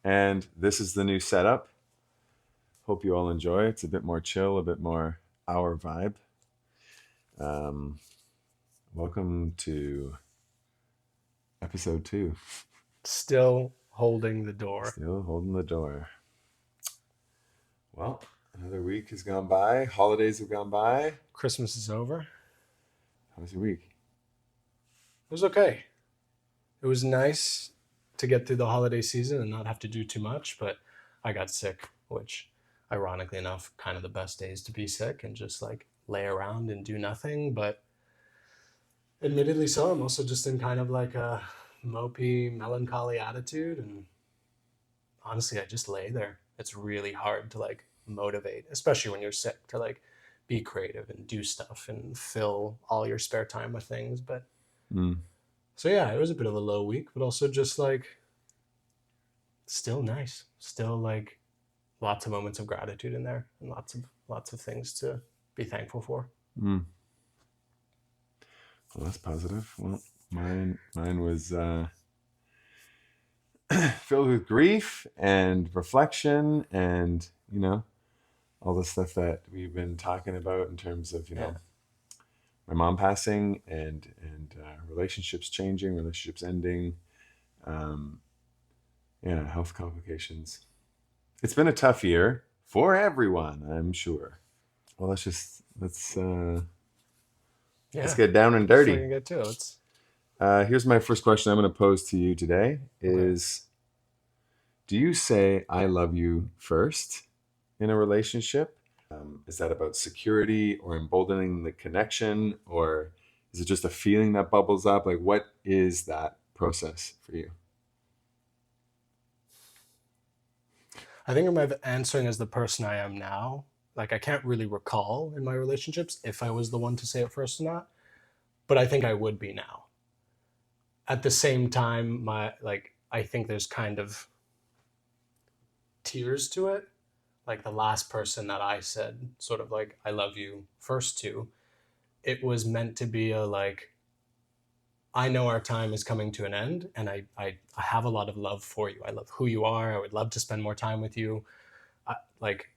and this is the new setup. Hope you all enjoy. It's a bit more chill, a bit more our vibe. Um, Welcome to episode 2. Still holding the door. Still holding the door. Well, another week has gone by. Holidays have gone by. Christmas is over. How was your week? It was okay. It was nice to get through the holiday season and not have to do too much, but I got sick, which, ironically enough, kind of the best days to be sick and just like lay around and do nothing. But admittedly so, I'm also just in kind of like a mopey, melancholy attitude. And honestly, I just lay there. It's really hard to like motivate, especially when you're sick, to like be creative and do stuff and fill all your spare time with things. But Mm. so yeah, it was a bit of a low week, but also just like still nice. Still like lots of moments of gratitude in there and lots of things to be thankful for. Mm. Well, that's positive. Well, mine was filled with grief and reflection, and all the stuff that we've been talking about in terms of Yeah. my mom passing and relationships changing, relationships ending, um, yeah, health complications. It's been a tough year for everyone, I'm sure. Well, let's Yeah. get down and Let's dirty. fucking get to it. Let's Here's my first question I'm going to pose to you today: okay. is do you say "I love you" first in a relationship? Is that about security or emboldening the connection, or is it just a feeling that bubbles up? Like, what is that process for you? I think I'm answering as the person I am now. Like I can't really recall in my relationships if I was the one to say it first or not, but I think I would be now. At the same time, my like I think there's kind of tiers to it. Like the last person that I said sort of like I love you first to, it was meant to be a like I know our time is coming to an end and I have a lot of love for you. I love who you are. I would love to spend more time with you. Like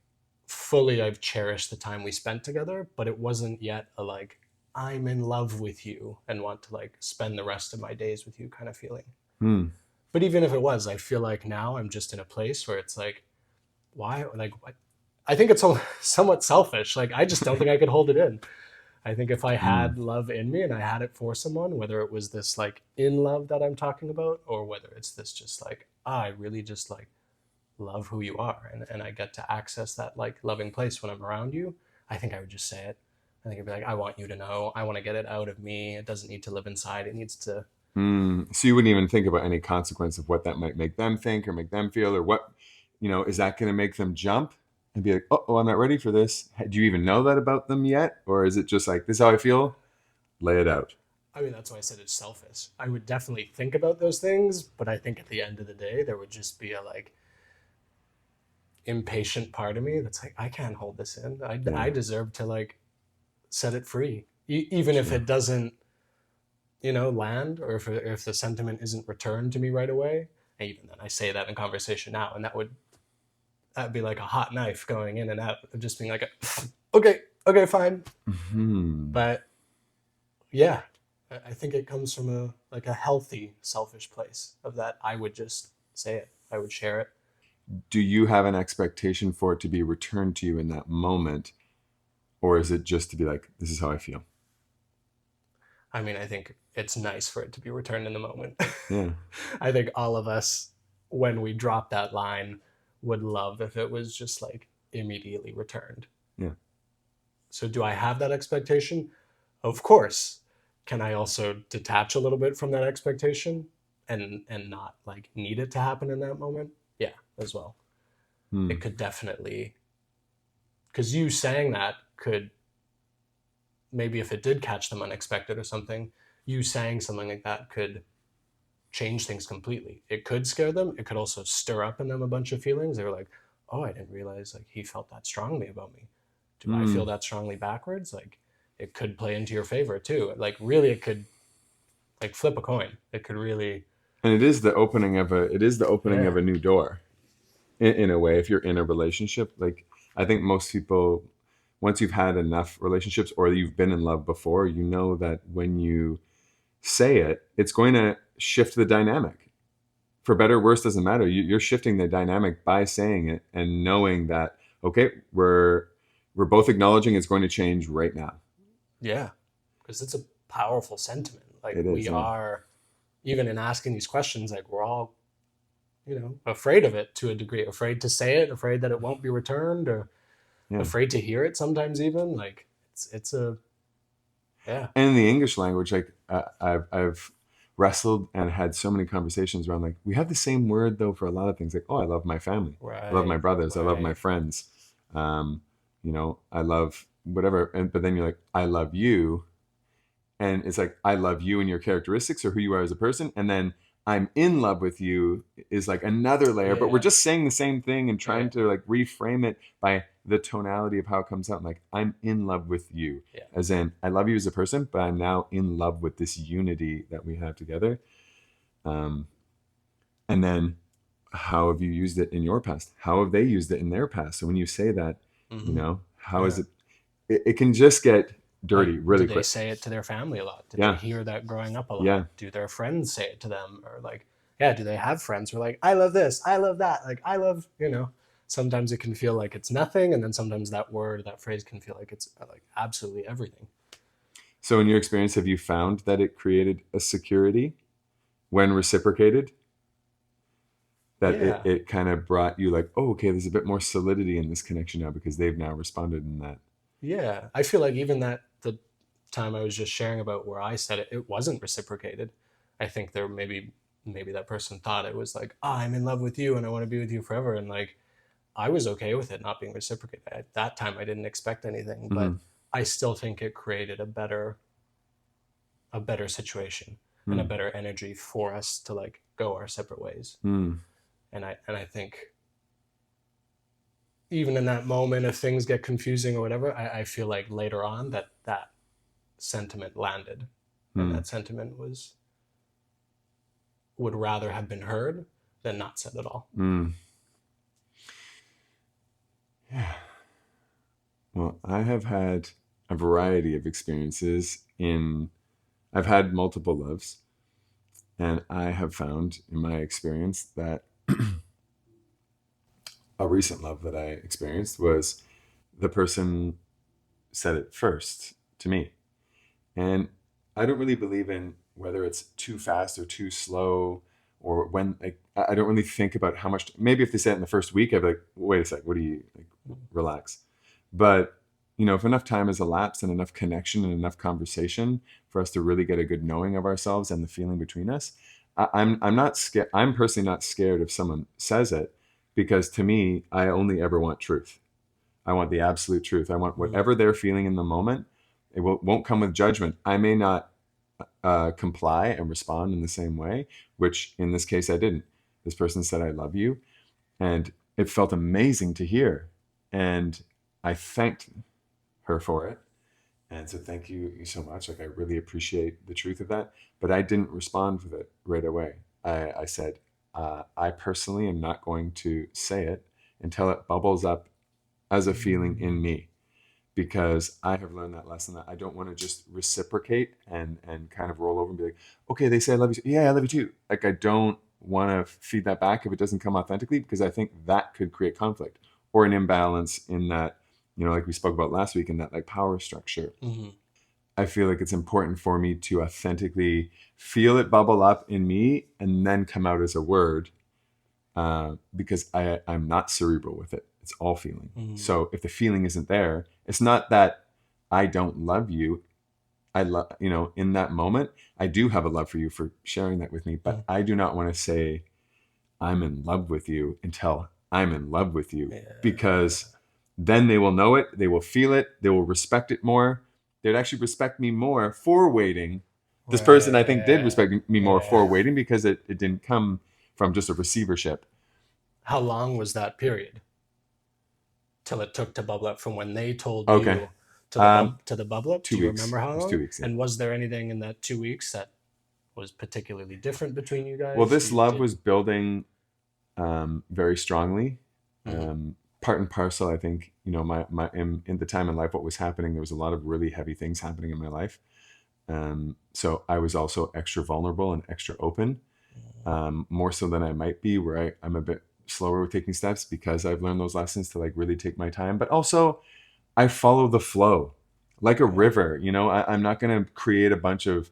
fully I've cherished the time we spent together, but it wasn't yet a like I'm in love with you and want to like spend the rest of my days with you kind of feeling. Hmm. But even if it was, I feel like now I'm just in a place where it's like why like I think it's somewhat selfish. Like I just don't think I could hold it in. I think if I Hmm. had love in me and I had it for someone, whether it was this like in love that I'm talking about, or whether it's this just like, I really just like love who you are and I get to access that like loving place when I'm around you, I think I would just say it. I think I'd be like, I want you to know, I want to get it out of me. It doesn't need to live inside. It needs to. Hmm. So you wouldn't even think about any consequence of what that might make them think or make them feel, or what, is that going to make them jump and be like, oh, I'm not ready for this? Do you even know that about them yet? Or is it just like, this is how I feel? Lay it out. I mean, that's why I said it's selfish. I would definitely think about those things, but I think at the end of the day, there would just be a like impatient part of me that's like, I can't hold this in. I Yeah, deserve to like set it free, even if sure. it doesn't, land, or if the sentiment isn't returned to me right away. And even then, I say that in conversation now, and that'd be like a hot knife going in and out of just being like, okay, okay, fine. Hmm. But yeah, I think it comes from a like a healthy, selfish place of that. I would just say it. I would share it. Do you have an expectation for it to be returned to you in that moment? Or is it just to be like, this is how I feel? I mean, I think it's nice for it to be returned in the moment. Yeah. I think all of us, when we drop that line, would love if it was just like immediately returned. Yeah. So, do I have that expectation? Of course. Can I also detach a little bit from that expectation and not like need it to happen in that moment? Yeah, as well. Hmm. It could definitely, because you saying that could, maybe if it did catch them unexpected or something, you saying something like that could change things completely. It could scare them. It could also stir up in them a bunch of feelings. They were like, "Oh, I didn't realize like he felt that strongly about me. Do I feel Hmm. that strongly backwards?" Like it could play into your favor too. Like really, it could like flip a coin. It could really, And it is the opening of a new door. in a way, if you're in a relationship. Like, I think most people, once you've had enough relationships or you've been in love before, you know that when you say it, it's going to shift the dynamic. For better or worse, doesn't matter. You're shifting the dynamic by saying it and knowing that, okay, we're both acknowledging it's going to change right now. Yeah, because it's a powerful sentiment. Like It is, we yeah. are, even in asking these questions, like we're all, afraid of it to a degree, afraid to say it, afraid that it won't be returned, or Yeah. afraid to hear it sometimes even. Like it's a, yeah. And in the English language, like I've wrestled and had so many conversations around, like, we have the same word though for a lot of things. Like, oh, I love my family, I love my Right, brothers, I love my right. friends, I love whatever. And but then you're like, I love you, and it's like, I love you and your characteristics or who you are as a person, and then I'm in love with you is like another layer, but we're Yeah, just saying the same thing and yeah, trying to like reframe it by the tonality of how it comes out. Like, I'm in love with you, yeah, as in I love you as a person, but I'm now in love with this unity that we have together. um, and then how have you used it in your past, how have they used it in their past? So when you say that, mm-hmm. how is Yeah. it can just get Like, dirty really did they quick. say it to their family a lot? Did they Yeah, hear that growing up a lot? yeah. Do their friends say it to them? Or like, yeah, do they have friends who are like, I love this, I love that, like I love, sometimes it can feel like it's nothing, and then sometimes that word, that phrase can feel like it's like absolutely everything. So in your experience, have you found that it created a security when reciprocated? That it, Yeah. it kind of brought you like, oh, okay, there's a bit more solidity in this connection now because they've now responded in that. Yeah. I feel like even that the time I was just sharing about where I said it, it wasn't reciprocated. I think there maybe that person thought it was like, oh, I'm in love with you and I want to be with you forever. And like I was okay with it not being reciprocated. At that time I didn't expect anything, but Mm-hmm. I still think it created a better situation and a Mm-hmm. better energy for us to like go our separate ways. Mm-hmm. And I think even in that moment, if things get confusing or whatever, I feel like later on that sentiment landed, and Mm-hmm. that sentiment would rather have been heard than not said at all. Mm-hmm. Yeah. Well, I have had a variety of experiences in, I've had multiple loves, and I have found in my experience that a recent love that I experienced was the person said it first to me. And I don't really believe in whether it's too fast or too slow, or when, like, I don't really think about how much, maybe if they say it in the first week, I'd be like, wait a sec, what do you, like, relax. But, if enough time has elapsed and enough connection and enough conversation for us to really get a good knowing of ourselves and the feeling between us, I'm not scared. I'm personally not scared if someone says it, because to me, I only ever want truth. I want the absolute truth. I want Mm, whatever they're feeling in the moment. It won't come with judgment. I may not comply and respond in the same way, which in this case I didn't. This person said, I love you. And it felt amazing to hear. And I thanked her for it. And so thank you so much. Like, I really appreciate the truth of that. But I didn't respond with it right away. I said, I personally am not going to say it until it bubbles up as a feeling in mm, me, because I have learned that lesson that I don't want to just reciprocate and kind of roll over and be like, okay, they say I love you. Yeah, I love you too. Like, I don't want to feed that back if it doesn't come authentically, because I think that could create conflict or an imbalance in that, like we spoke about last week, in that like power structure. mm, I feel like it's important for me to authentically feel it bubble up in me and then come out as a word, because I'm not cerebral with it. It's all feeling. mm, So if the feeling isn't there, it's not that I don't love you. I love, in that moment, I do have a love for you for sharing that with me, but mm. I do not want to say I'm in love with you until I'm in love with you, Yeah. because then they will know it, they will feel it, they will respect it more. They'd actually respect me more for waiting. This person, I think, did Right. respect me more Yeah. for waiting, because it didn't come from just a receivership. How long was that period till it took to bubble up from when they told Okay. you to the Um, bubble up? Do two you weeks. remember how It was two long? weeks. Yeah. And was there anything in that 2 weeks that was particularly different between you Well, guys? this love Did was building very strongly, Mm. Part and parcel, I think, in the time in life, what was happening, there was a lot of really heavy things happening in my life. So I was also extra vulnerable and extra open, more so than I might be, where I'm a bit slower with taking steps because I've learned those lessons to like really take my time. But also, I follow the flow like a Yeah. river. I'm not going to create a bunch of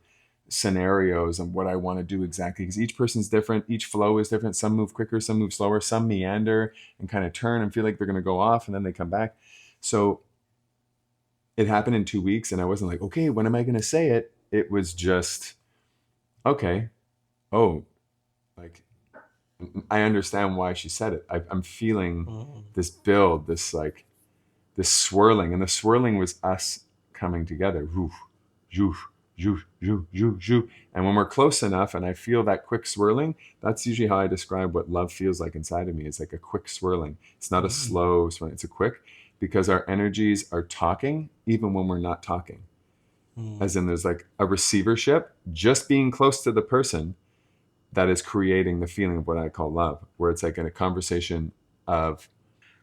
scenarios and what I want to do exactly because each person's different. Each flow is different. Some move quicker, some move slower, some meander and kind of turn and feel like they're going to go off and then they come back. So it happened in 2 weeks and I wasn't like, okay, when am I going to say it? It was just, okay. Oh, like I understand why she said it. I'm feeling Mm. this build, this swirling, and the swirling was us coming together. Woof, woof, woof, woof, woof, woof. And when we're close enough, and I feel that quick swirling, that's usually how I describe what love feels like inside of me. It's like a quick swirling. It's not a Mm. slow swirling. It's a quick, because our energies are talking even when we're not talking. Mm. As in, there's like a receivership. Just being close to the person that is creating the feeling of what I call love, where it's like in a conversation of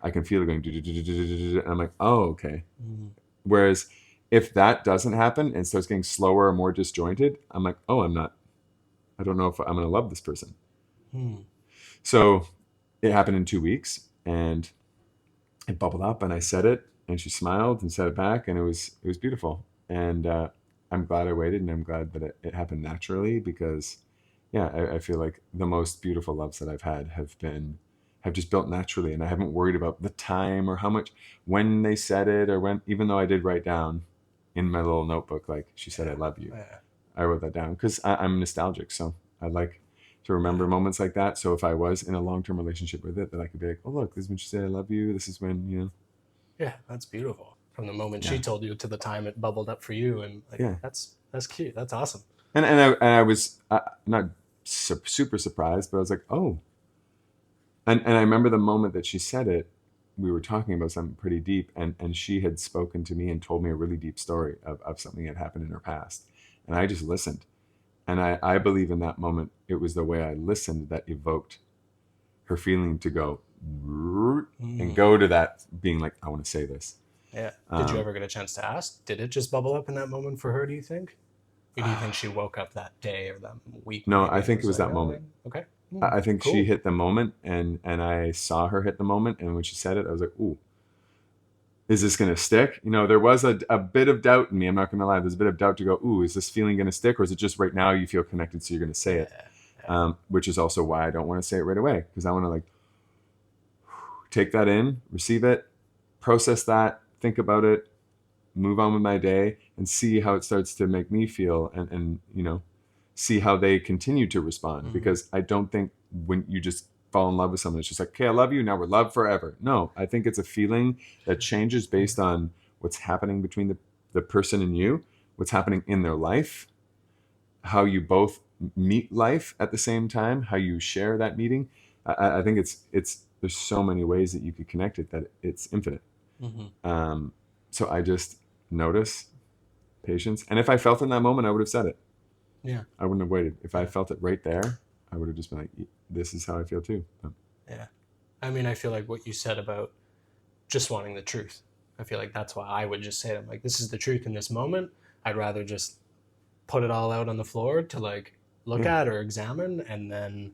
I can feel it going, and I'm like, oh, okay. Mm. Whereas if that doesn't happen and starts getting slower or more disjointed, I'm like, oh, I don't know if I'm going to love this person. Mm. So it happened in 2 weeks and it bubbled up and I said it and she smiled and said it back and it was beautiful. And I'm glad I waited and I'm glad that it happened naturally because yeah, I feel like the most beautiful loves that I've had have just built naturally and I haven't worried about the time or how much when they said it or when, even though I did write down in my little notebook, like she said, I Yeah. love you. Yeah. I wrote that down because I'm nostalgic. So I like to remember Yeah. moments like that. So if I was in a long-term relationship with it, that I could be like, oh, look, this is when she said, I love you. This is when, Yeah. That's beautiful. From the moment she yeah, told you to the time it bubbled up for you, and like yeah. that's cute. That's awesome. And I was not super surprised, but I was like, oh, and I remember the moment that she said it, we were talking about something pretty deep, and she had spoken to me and told me a really deep story of something that happened in her past. And I just listened. And I believe in that moment, it was the way I listened that evoked her feeling to go and Mm. go to that being like, I want to say this. Yeah. Did you Um, ever get a chance to ask? Did it just bubble up in that moment for her, do you think? Or do you think she woke up that day or that week no, I maybe and think it was was like, that oh, moment. okay, I think she cool. hit the moment, and I saw her hit the moment. And when she said it, I was like, ooh, is this going to stick? There was a bit of doubt in me. I'm not going to lie. There's a bit of doubt to go, ooh, is this feeling going to stick? Or is it just right now you feel connected, so you're going to say it? Yeah. Yeah. Which is also why I don't want to say it right away, because I want to like take that in, receive it, process that, think about it, move on with my day, and see how it starts to make me feel, and see how they continue to respond. Mm. Because I don't think when you just fall in love with someone, it's just like, okay, I love you, now we're loved forever. No, I think it's a feeling that changes Mm. based on what's happening between the person and you, what's happening in their life, how you both meet life at the same time, how you share that meeting. I think it's there's so many ways that you could connect it that it's infinite. Mhm. um, so I just notice, patience, and if I felt in that moment, I would have said it. Yeah. I wouldn't have waited. If I Yeah. felt it right there, I would have just been like, this is how I feel too. Yeah. I mean, I feel like what you said about just wanting the truth. I feel like that's why I would just say, I'm like, this is the truth in this moment. I'd rather just put it all out on the floor to like look Yeah, at or examine, and then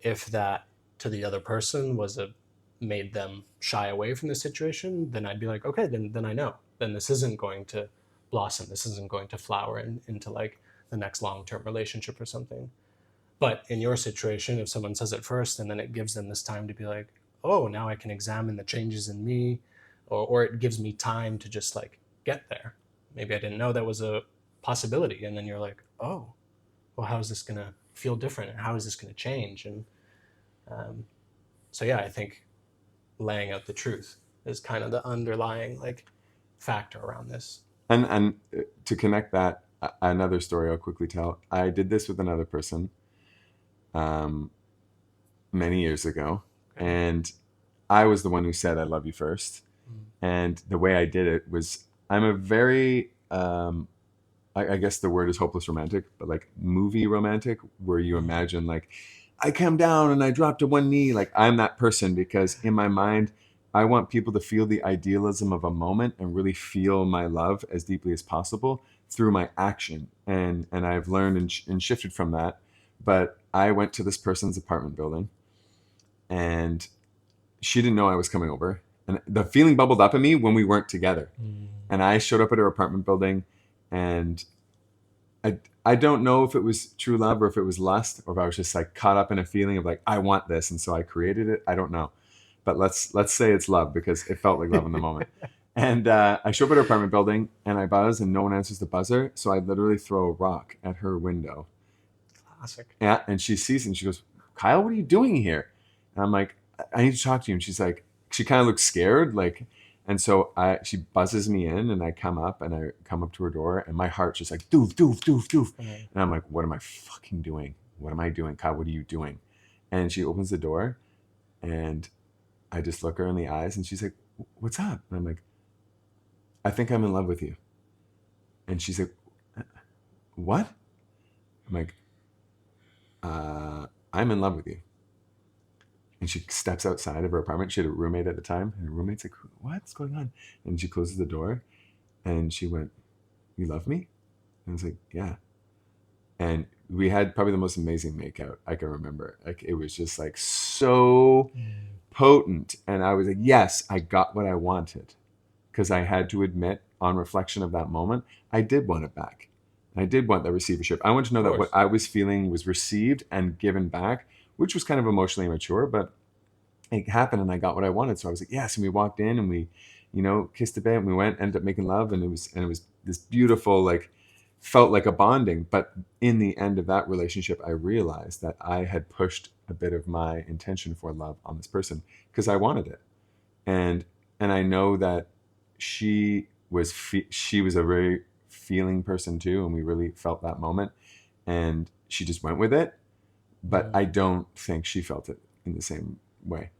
if that to the other person was a made them shy away from the situation, then I'd be like, okay, then I know. Then this isn't going to blossom. This isn't going to flower into like the next long term relationship or something. But in your situation, if someone says it first and then it gives them this time to be like, oh, now I can examine the changes in me, or it gives me time to just like get there. Maybe I didn't know that was a possibility. And then you're like, oh, well, how is this going to feel different? And how is this going to change? And um, so, yeah, I think laying out the truth is kind of the underlying like factor around this. and to connect that, another story I'll quickly tell. I did this with another person, um, many years ago, Okay. and I was the one who said I love you first. Mm. And the way I did it was, I'm a very I guess the word is hopeless romantic, but like movie romantic, where you Mm. imagine like I came down and I dropped to one knee. Like, I'm that person, because in my mind, I want people to feel the idealism of a moment and really feel my love as deeply as possible through my action. And I've learned and shifted from that. But I went to this person's apartment building, and she didn't know I was coming over. And the feeling bubbled up in me when we weren't together. Mm. And I showed up at her apartment building, and I don't know if it was true love or if it was lust, or if I was just like caught up in a feeling of like, I want this, and so I created it. I don't know, but let's say it's love, because it felt like love in the moment. And I show up at her apartment building, and I buzz, and no one answers the buzzer, so I literally throw a rock at her window. Classic. Yeah, and she sees it and she goes, "Kyle, what are you doing here?" And I'm like, "I need to talk to you." And she's like, she kind of looks scared, like, and so she buzzes me in, and I come up to her door, and my heart's just like doof doof doof doof, Mm. and I'm like, "What am I fucking doing? What am I doing, Kyle? What are you doing?" And she opens the door, and I just look her in the eyes, and she's like, "What's up?" And I'm like, "I think I'm in love with you." And she's like, "What?" I'm like, "I'm in love with you." And she steps outside of her apartment. She had a roommate at the time, and her roommate's like, "What's going on?" And she closes the door, and she went, "You love me?" And I was like, "Yeah." And we had probably the most amazing makeout I can remember. Like, it was just like so Mm. potent. And I was like, yes, I got what I wanted. Because I had to admit, on reflection of that moment, I did want it back. I did want that receivership. I wanted to Of know that what course. I was feeling was received and given back, which was kind of emotionally immature, but it happened, and I got what I wanted. So I was like, yes. And we walked in, and we, kissed a bit, and we ended up making love. And it was this beautiful, like, felt like a bonding. But in the end of that relationship, I realized that I had pushed a bit of my intention for love on this person because I wanted it. And, and I know that she was a very feeling person too. And we really felt that moment, and she just went with it. But I Mm. don't think she felt it in the same way.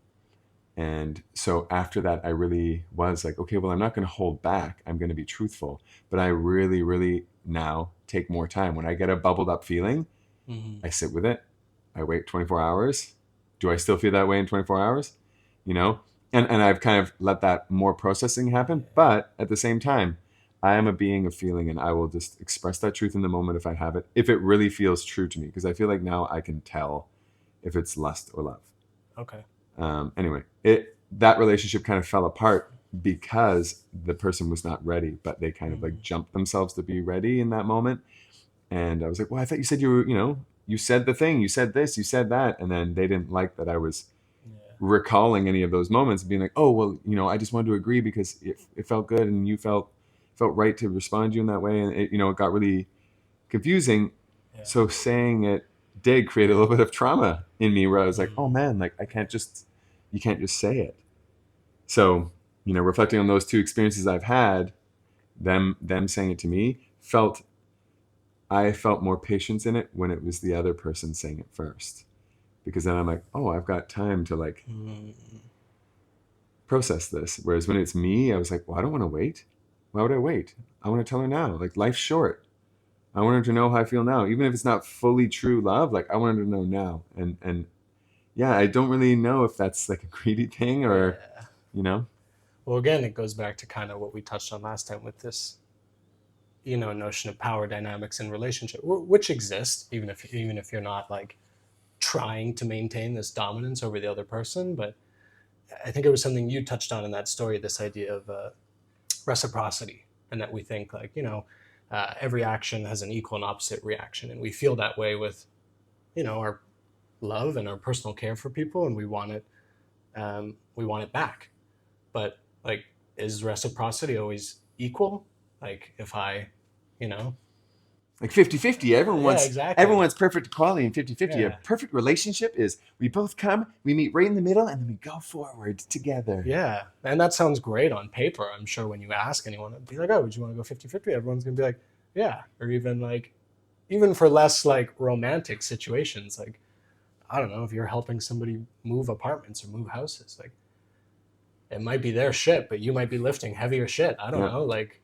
And so after that, I really was like, okay, well, I'm not going to hold back. I'm going to be truthful. But I really, really now take more time. When I get a bubbled up feeling, Mm. I sit with it. I wait 24 hours. Do I still feel that way in 24 hours? You know? And I've kind of let that more processing happen. Yeah. But at the same time, I am a being of feeling, and I will just express that truth in the moment if I have it, if it really feels true to me. Because I feel like now I can tell if it's lust or love. Okay. Anyway, that relationship kind of fell apart because the person was not ready, but they kind of like Mm. jumped themselves to be ready in that moment. And I was like, well, I thought you said you were, you said the thing, you said this, you said that. And then they didn't like that I was Yeah. recalling any of those moments, being like, oh, well, I just wanted to agree because it felt good, and you felt right to respond to you in that way. And it got really confusing. Yeah. So saying it did create a little bit of trauma in me, where I was like, oh Mm. man, like, you can't just say it. So, reflecting on those two experiences I've had, them saying it to me, I felt more patience in it when it was the other person saying it first. Because then I'm like, oh, I've got time to like Mm. process this. Whereas when it's me, I was like, well, I don't want to wait. Why would I wait? I want to tell her now. Like, life's short. I want her to know how I feel now. Even if it's not fully true love, like, I want her to know now. And yeah, I don't really know if that's like a greedy thing, or, Yeah. you know. Well, again, it goes back to kind of what we touched on last time with this, notion of power dynamics in relationship, which exist, even if you're not like trying to maintain this dominance over the other person. But I think it was something you touched on in that story, this idea of reciprocity, and that we think like, every action has an equal and opposite reaction, and we feel that way with, our love and our personal care for people, and we want it back. But like, is reciprocity always equal? Like, if I, you know, Like 50-50. Everyone yeah, wants exactly. everyone wants perfect equality in 50-50. A Yeah, perfect relationship is we both come, we meet right in the middle, and then we go forward together. yeah, and that sounds great on paper. I'm sure when you ask anyone, it'd be like, oh, would you want to go 50-50? Everyone's gonna be like, yeah. Or even like, even for less like romantic situations, like, I don't know, if you're helping somebody move apartments or move houses, like, it might be their shit, but you might be lifting heavier shit. I don't Yeah. know. Like,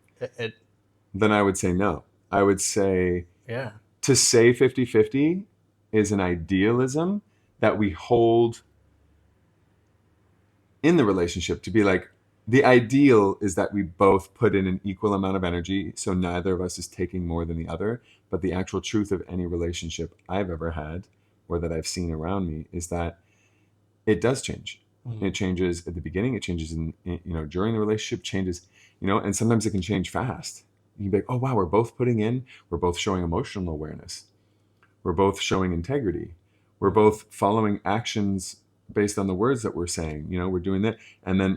Then I would say no. I would say yeah. to say 50-50 is an idealism, that we hold in the relationship to be like, the ideal is that we both put in an equal amount of energy, so neither of us is taking more than the other. But the actual truth of any relationship I've ever had or that I've seen around me is that it does change. Mm. It changes at the beginning, it changes during the relationship, changes, and sometimes it can change fast. You can be like, oh wow, we're both putting in, we're both showing emotional awareness, we're both showing integrity, we're both following actions based on the words that we're saying, we're doing that. And then,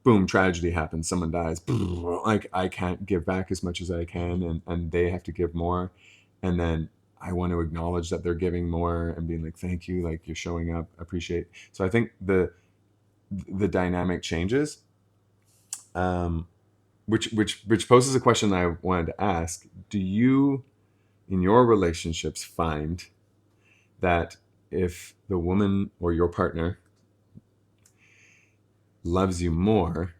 boom, tragedy happens, someone dies. Like, I can't give back as much as I can, and they have to give more. And then I want to acknowledge that they're giving more and being like, thank you, like, you're showing up, appreciate. So I think the dynamic changes, which poses a question that I wanted to ask. Do you, in your relationships, find that if the woman or your partner loves you more,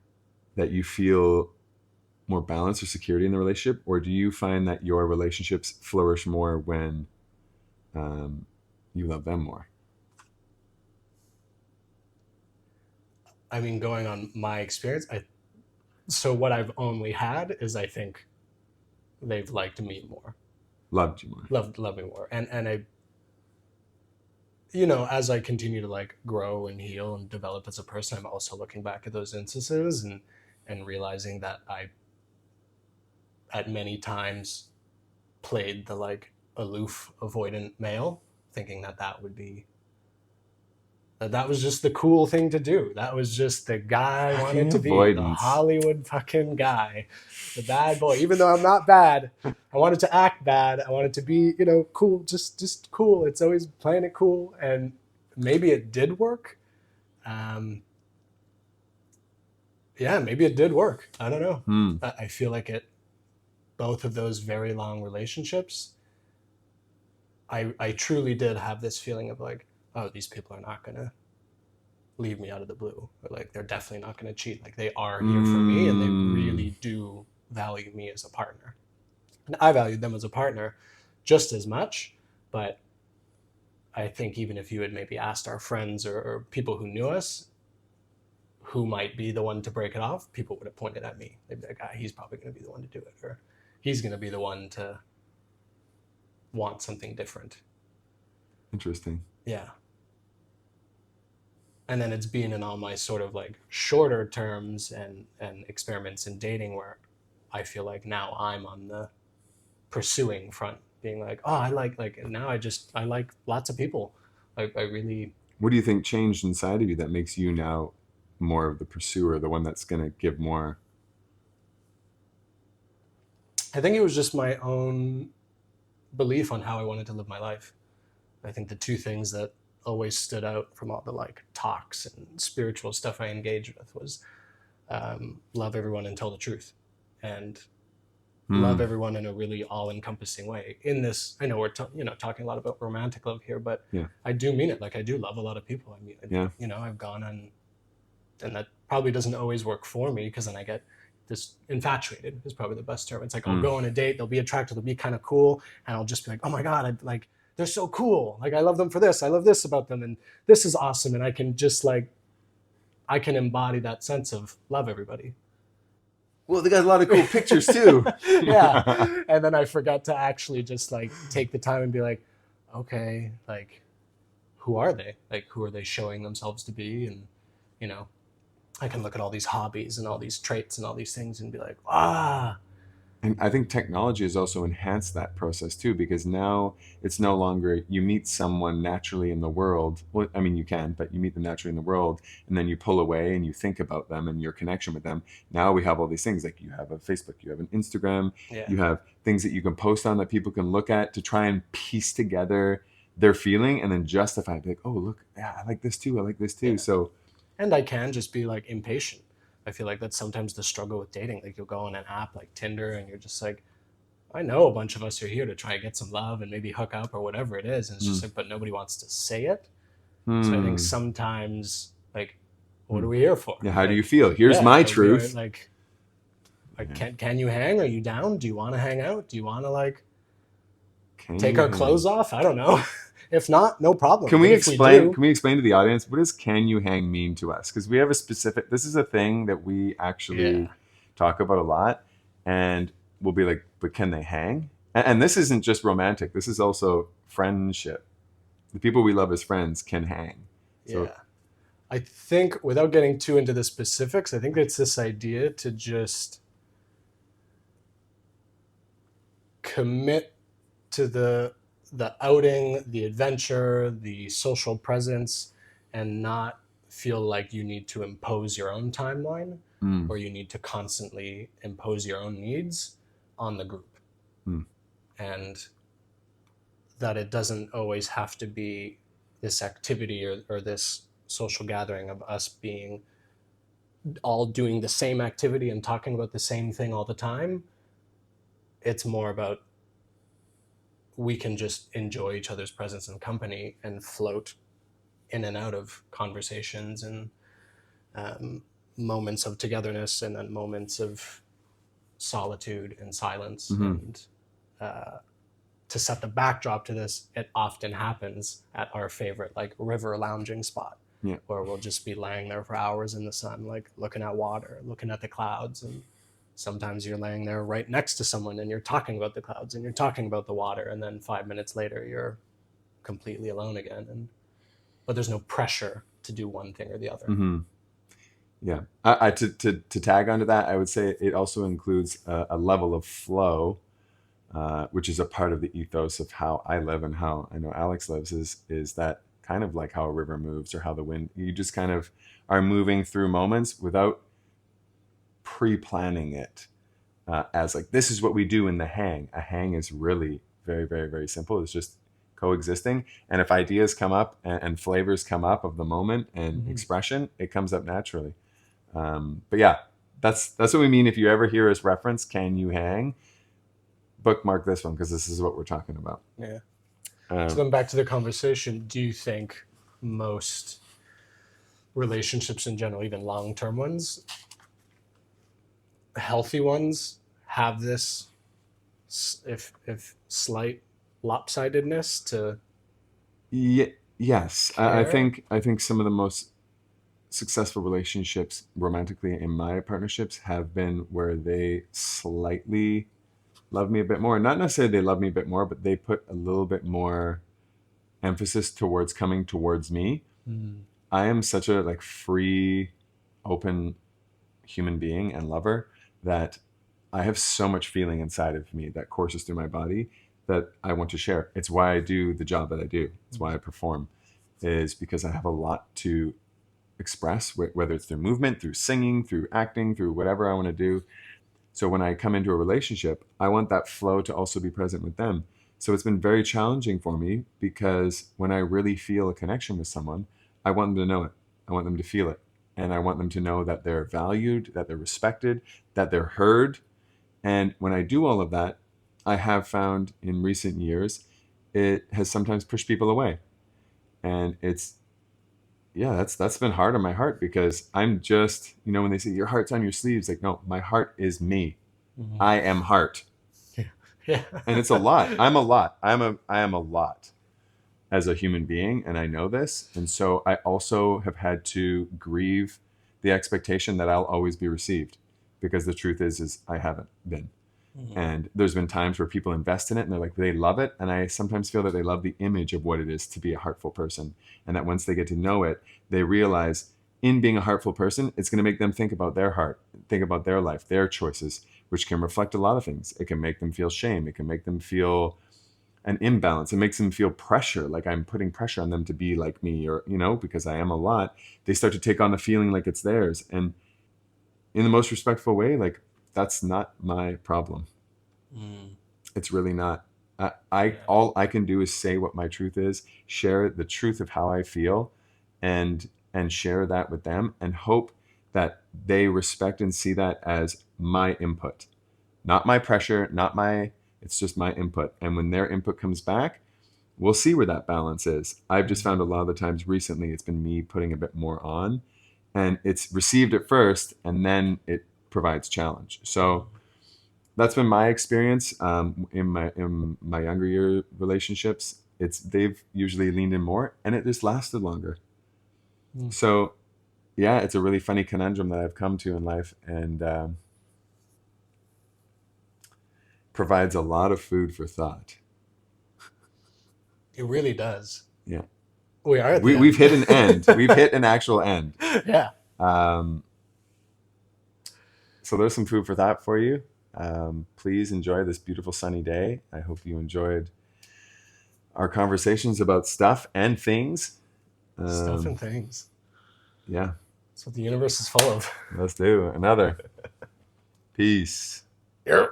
that you feel more balance or security in the relationship? Or do you find that your relationships flourish more when you love them more? I mean, going on my experience, so what I've only had is, I think they've liked me more, Loved you more. loved me more, and I, as I continue to like grow and heal and develop as a person, I'm also looking back at those instances and realizing that I, at many times, played the like aloof, avoidant male, thinking that would be that was just the cool thing to do. That was just the guy I wanted Fucking to be, the avoidance. Hollywood fucking guy, the bad boy. Even though I'm not bad, I wanted to act bad. I wanted to be, cool, just cool. It's always playing it cool, and maybe it did work. Um, yeah, maybe it did work. I don't know. Hmm. I feel like both of those very long relationships, I truly did have this feeling of like, oh, these people are not gonna leave me out of the blue, or like they're definitely not going to cheat. Like, they are here for me, and they Mm. really do value me as a partner, and I valued them as a partner just as much. But I think even if you had maybe asked our friends or people who knew us who might be the one to break it off, people would have pointed at me. They'd be like, ah, he's probably going to be the one to do it, or he's going to be the one to want something different. Interesting. Yeah. And then it's been in all my sort of like shorter terms and experiments in dating where I feel like now I'm on the pursuing front, being like, oh, I like now I like lots of people. Like, I really, What do you think changed inside of you that makes you now more of the pursuer, the one that's going to give more? I think it was just my own belief on how I wanted to live my life. I think the two things that always stood out from all the like talks and spiritual stuff I engaged with was love everyone and tell the truth, and love Hmm. everyone in a really all-encompassing way. In this, I know we're talking a lot about romantic love here, but Yeah. I do mean it. Like, I do love a lot of people. I mean, Yeah. I've gone on, and that probably doesn't always work for me, because then I get this infatuated is probably the best term. It's like, I'll Hmm. go on a date, they'll be attractive, they'll be kind of cool, and I'll just be like, oh my god, like, they're so cool. Like, I love them for this. I love this about them, and this is awesome. And I can just like, I can embody that sense of love everybody. Well, they got a lot of cool pictures too. Yeah. And then I forgot to actually just like take the time and be like, okay, like, who are they? Like, who are they showing themselves to be? And, you know, I can look at all these hobbies and all these traits and all these things and be like, ah, And I think technology has also enhanced that process too, because now it's no longer you meet someone naturally in the world. Well, I mean, you can, but you meet them naturally in the world, and then you pull away and you think about them and your connection with them. Now we have all these things, like you have a Facebook, you have an Instagram, yeah, you have things that you can post on that people can look at to try and piece together their feeling and then justify, be like, oh, look, yeah, I like this too. I like this too. yeah. So, And I can just be like impatient. I feel like that's sometimes the struggle with dating. Like, you'll go on an app like Tinder and you're just like, I know a bunch of us are here to try and get some love and maybe hook up or whatever it is. And it's hmm, just like, but nobody wants to say it. So I think hmm, sometimes, like, what hmm. are we here for? Yeah, how do you Like, feel? Here's yeah, my we're truth. like, Yeah. can you hang? Are you down? Do you want to hang out? Do you want to like Can take you our hang? clothes off? I don't know. If not, no problem. Can But we if we explain? do, Can we explain to the audience what does "can you hang" mean to us? Because we have a specific. This is a thing that we actually yeah, talk about a lot, and we'll be like, "But can they hang?" And this isn't just romantic. This is also friendship. The people we love as friends can hang. So, yeah. I think without getting too into the specifics, I think it's this idea to just commit to the outing, the adventure, the social presence, and not feel like you need to impose your own timeline mm, or you need to constantly impose your own needs on the group. mm, And that it doesn't always have to be this activity or this social gathering of us being all doing the same activity and talking about the same thing all the time. It's more about we can just enjoy each other's presence and company and float in and out of conversations and um, moments of togetherness and then moments of solitude and silence. mm-hmm. And to set the backdrop to this, it often happens at our favorite like river lounging spot Yeah. where we'll just be laying there for hours in the sun, like looking at water, looking at the clouds. And sometimes you're laying there right next to someone and you're talking about the clouds and you're talking about the water. And then 5 minutes later, you're completely alone again. And but there's no pressure to do one thing or the other. Mm-hmm. Yeah. To tag onto that, I would say it also includes a level of flow, which is a part of the ethos of how I live and how I know Alex lives. Is that kind of like how a river moves or how the wind? You just kind of are moving through moments without pre-planning it, as like this is what we do in the hang. A hang is really very, very, very simple. It's just coexisting. And if ideas come up and flavors come up of the moment and Mm-hmm. expression, it comes up naturally. But yeah, that's what we mean. If you ever hear us reference "can you hang," bookmark this one because this is what we're talking about. Yeah. So Um, then back to the conversation, do you think most relationships in general, even long-term ones, healthy ones, have this if slight lopsidedness to yes, care? I think some of the most successful relationships romantically in my partnerships have been where they slightly love me a bit more. Not necessarily they love me a bit more, but they put a little bit more emphasis towards coming towards me. Mm. I am such a like free, open human being and lover that I have so much feeling inside of me that courses through my body that I want to share. It's why I do the job that I do. It's why I perform, is because I have a lot to express, whether it's through movement, through singing, through acting, through whatever I want to do. So when I come into a relationship, I want that flow to also be present with them. So it's been very challenging for me because when I really feel a connection with someone, I want them to know it. I want them to feel it. And I want them to know that they're valued, that they're respected, that they're heard. And when I do all of that, I have found in recent years, it has sometimes pushed people away. And it's, yeah, that's been hard on my heart because I'm just, when they say your heart's on your sleeves, like, no, my heart is me. Mm-hmm. I am heart. Yeah. And it's a lot. I'm a lot. I am a lot as a human being, and I know this. And so I also have had to grieve the expectation that I'll always be received, because the truth is I haven't been. Mm-hmm. And there's been times where people invest in it and they're like, they love it. And I sometimes feel that they love the image of what it is to be a heartful person. And that once they get to know it, they realize in being a heartful person, it's going to make them think about their heart, think about their life, their choices, which can reflect a lot of things. It can make them feel shame. It can make them feel an imbalance. It makes them feel pressure, like I'm putting pressure on them to be like me, or, because I am a lot, they start to take on the feeling like it's theirs. And in the most respectful way, like, that's not my problem. Mm. It's really not. I Yeah. all I can do is say what my truth is, share the truth of how I feel, and share that with them, and hope that they respect and see that as my input, not my pressure, not my. It's just my input, and when their input comes back, we'll see where that balance is. I've just found Mm-hmm. a lot of the times recently it's been me putting a bit more on, and it's received at first, and then it provides challenge. So that's been my experience in my younger year relationships. they've usually leaned in more, and it just lasted longer. Mm. So yeah, it's a really funny conundrum that I've come to in life, and provides a lot of food for thought. It really does. Yeah, We are at the we've end. hit an end. We've hit an actual end. Yeah. Um, so there's some food for thought for you. Please enjoy this beautiful sunny day. I hope you enjoyed our conversations about stuff and things. Stuff and things. Yeah, That's what the universe is full of. let's do another. Peace. Yep.